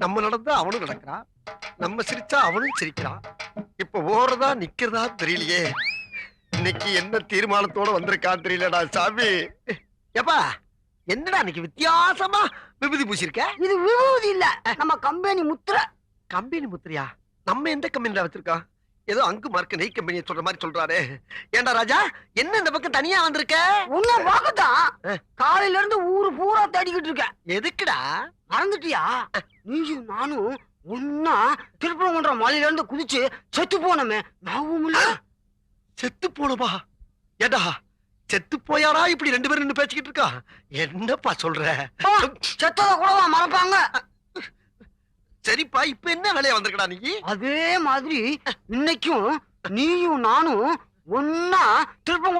நம்ம நடந்தா அவனும் நடக்கிறான், நம்ம சிரிச்சா அவனும் சிரிக்கிறான். இப்ப ஓடுறதா நிக்கிறதா தெரியலையே. இன்னைக்கு என்ன தீர்மானத்தோட வந்திருக்கான் தெரியலடா சாமி. ஏப்பா என்னடா இன்னைக்கு வித்தியாசமா விபூதி பூசிருக்க? இது விபூதி இல்ல, நம்ம கம்பெனி முத்திரை. கம்பெனி முத்திரையா? நம்ம எந்த கம்பெனில வச்சிருக்கோம்? ஏதோ அங்கு மார்க்க நெய் கம்பெனியை சொல்ற மாதிரி சொல்றாரு. ஏண்டா ராஜா, என்ன இந்த பக்கம் தனியா வந்திருக்க? உன்னை பார்க்கத்தான் காலையில இருந்து ஊரு பூரா தேடிக்கிட்டு இருக்க. எதுக்குடா? மறந்துட்டியா? நீயும் நானும் ஒன்னா திருப்பரங்குன்ற மலையில இருந்து குதிச்சு செத்து போனமே, ஞாபகம் இல்ல? செத்து போனவா? ஏடா செத்து போயாரா இப்படி ரெண்டு பேரும் நின்னு பேசிக்கிட்டு இருக்கா? என்னப்பா சொல்ற? செத்தத கூடவா மறப்பாங்க? சரிப்பா, இப்ப என்ன வேலையா வந்திருக்கடா நீ? அதே மாதிரி இன்னைக்கும் நீயும் நானும் ஒன்னா திருப்பரங்குன்ற